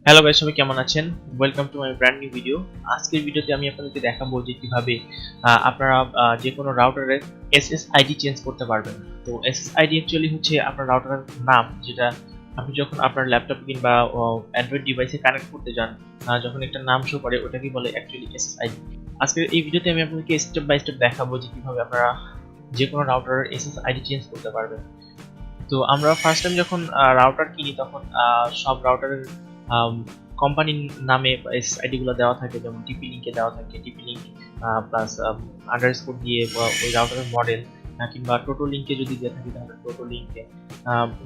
Hello guys, সবাই কেমন আছেন? Welcome to my brand new video. আজকের ভিডিওতে আমি আপনাদেরকে দেখাবো যে কিভাবে আপনারা যে কোনো রাউটারের SSID চেঞ্জ করতে পারবেন। তো SSID অ্যাকচুয়ালি হচ্ছে আপনার রাউটারের নাম, যেটা আপনি যখন আপনার ল্যাপটপ কিংবা অ্যান্ড্রয়েড ডিভাইসে কানেক্ট করতে যান, যখন একটা নাম শো করে ওটাকে বলে অ্যাকচুয়ালি SSID। আজকের এই ভিডিওতে আমি আপনাদেরকে স্টেপ বাই স্টেপ দেখাবো যে কিভাবে আপনারা যে কোনো রাউটারের SSID চেঞ্জ করতে পারবেন। তো আমরা ফার্স্ট টাইম যখন রাউটার কিনি তখন সব রাউটারের কোম্পানির নামে এসআইডি গুলো দেওয়া থাকে, যেমন টিপি লিঙ্কে দেওয়া থাকে টিপি লিঙ্ক প্লাস আন্ডারস্কোর দিয়ে ওই রাউটারের মডেল, কিংবা টোটো লিঙ্কে যদি দিয়ে থাকে তাহলে টোটো লিঙ্কে,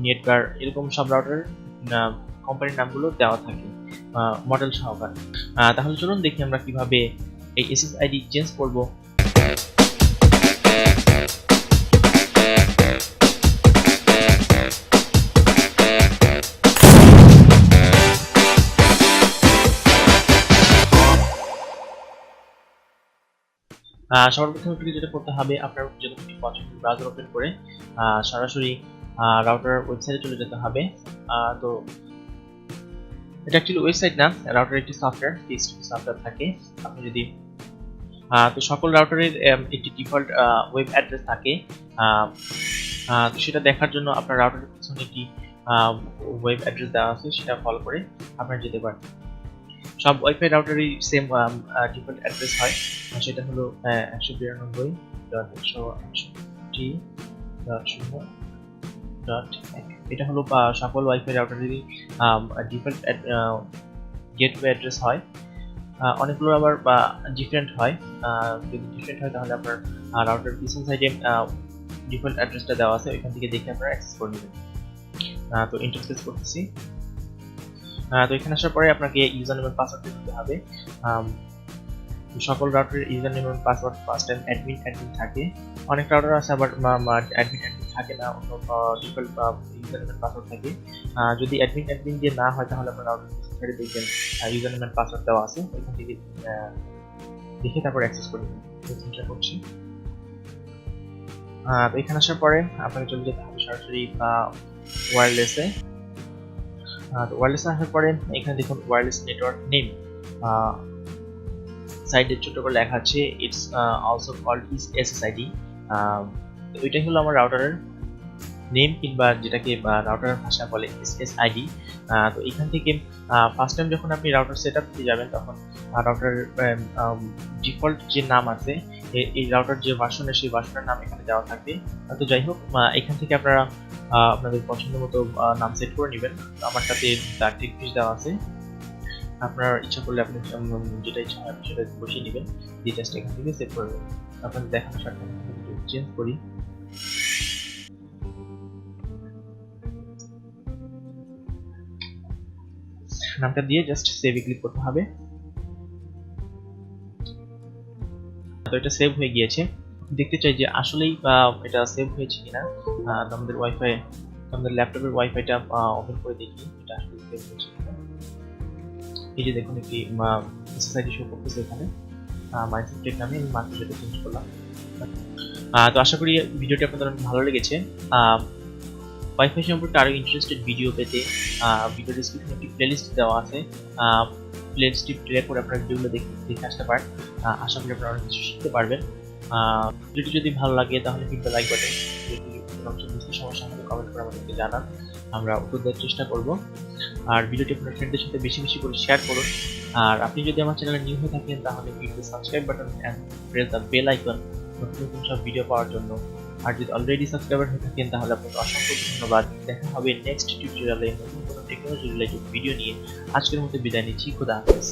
নেটগার, এরকম সব রাউটারের কোম্পানির নামগুলো দেওয়া থাকে মডেল সহকারে। তাহলে চলুন দেখি আমরা কিভাবে এই এসএসআইডি চেঞ্জ করব। সবার প্রথমে যেটা করতে হবে, আপনার যখন পছন্দের ব্রাউজার ওপেন করে সরাসরি রাউটার ওয়েবসাইটে চলে যেতে হবে। তো এটা অ্যাকচুয়ালি ওয়েবসাইট না, রাউটার একটি সফটওয়্যার, টিএক্সটি সফটওয়্যার থাকে। আপনি যদি তো সকল রাউটারের একটি ডিফল্ট ওয়েব অ্যাড্রেস থাকে, তো সেটা দেখার জন্য আপনার রাউটারের পিছনে একটি ওয়েব অ্যাড্রেস দেওয়া আছে, সেটা ফলো করে আপনারা যেতে পারেন। সব ওয়াইফাই রাউটারই সেম ডিফল্ট অ্যাড্রেস হয়, সেটা হলো 192.168.0.1। এটা হলো সকল ওয়াইফাই রাউটারেরই ডিফল্ট গেটওয়ে অ্যাড্রেস হয়। অনেকগুলো আবার ডিফারেন্ট হয়। যদি ডিফারেন্ট হয় তাহলে আপনার রাউটার পিছন সাইডে ডিফল্ট অ্যাড্রেসটা দেওয়া আছে, ওইখান থেকে দেখে আপনারা অ্যাক্সেস করে নেবেন। তো ইন্টারফেস করতেছি। তো এখানে আসার পরে আপনাকে ইউজার নেম এবং পাসওয়ার্ড দিতে হবে। সকল রাউটারের ইউজার নেম এবং পাসওয়ার্ড ফার্স্ট টাইম অ্যাডমিন থাকে। অনেক রাউটার আছে আবার অ্যাডমিন থাকে না, অন্য ডিফল্ট ইউজার নেম এবং পাসওয়ার্ড থাকে। যদি অ্যাডমিন দিয়ে না হয় তাহলে আপনার রাউটার ছেড়ে দেখবেন ইউজার নেম এবং পাসওয়ার্ড দেওয়া আছে, ওইখান থেকে দেখে তারপর অ্যাক্সেস করে নেবেন। চেষ্টা করছি। তো এখানে আসার পরে আপনাকে চলে যেতে হবে সরাসরি ওয়্যারলেসে। ওয়্যারলেস আসার পরে এখানে দেখুন ওয়্যারলেস নেটওয়ার্ক নেম, সাইডে ছোট করে লেখা আছে it's also called is SSID। ওইটাই হলো আমার রাউটারের নেম, কিংবা যেটাকে রাউটারের ভাষা বলে SSID। তো এখান থেকে ফার্স্ট টাইম যখন আপনি রাউটার সেটআপ দিতে যাবেন তখন রাউটারের ডিফল্ট যে নাম আছে, এই রাউটার যে ভার্সনের সেই ভার্সনের নাম এখানে দেওয়া থাকবে। তো যাই হোক, এখান থেকে আপনারা আপনাদের পছন্দ মতো নাম সেট করে নেবেন। আমারটাতে টেকফিশ দেওয়া আছে, আপনার ইচ্ছা করলে আপনি যেটা ইচ্ছা হয় সেটা বসিয়ে নেবেন, দিয়ে জাস্ট এখান থেকে সেট করে দেবেন। আপনাদের দেখানোর সাথে চেঞ্জ করি। নামটা দিয়ে জাস্ট সেভে ক্লিক করতে হবে। তো এটা সেভ হয়ে গিয়েছে। দেখতে চাই যে আসলেই এটা সেভ হয়েছে কিনা। আমাদের ওয়াইফাই, আমাদের ল্যাপটপের ওয়াইফাইটা ওপেন করে দেখি এটা আসলে সেভ হয়েছে কিনা। এই যে দেখুন একটি SSID শো করতেছে এখানে, মাইসেপ্টেক নামে আমি মাত্র সেটা চেঞ্জ করলাম। তো আশা করি ভিডিওটি আপনাদের অনেক ভালো লেগেছে। ওয়াইফাই সম্পর্কে আরো ইন্টারেস্টেড ভিডিও পেতে ভিডিও ডেসক্রিপশনে একটি প্লেলিস্ট দেওয়া আছে, প্লেলিস্টটি প্লে করে আপনারা ভিডিওগুলো দেখে আসতে পারেন। আশা করি আপনারা অনেক কিছু শিখতে পারবেন। ভিডিওটি যদি ভালো লাগে তাহলে কিন্তু লাইক বাটন, যদি কোনো বুঝতে সমস্যা হলে কমেন্ট করে আমাদেরকে জানান, আমরা উত্তর দেওয়ার চেষ্টা করব। আর ভিডিওটি আপনার ফ্রেন্ডদের সাথে বেশি বেশি করে শেয়ার করুন। আর আপনি যদি আমার চ্যানেলে নিউ হয়ে থাকেন তাহলে hit the subscribe button and press the bell icon নতুন নতুন সব ভিডিও পাওয়ার জন্য। আর যদি অলরেডি সাবস্ক্রাইবার হয়ে থাকেন তাহলে আপনাকে অসংখ্য ধন্যবাদ। দেখা হবে নেক্সট টিউটোরিয়ালে নতুন কোনো টেকনোলজি রিলেটেড ভিডিও নিয়ে। আজকের মতো বিদায় নিচ্ছি। খোদা হাফেজ।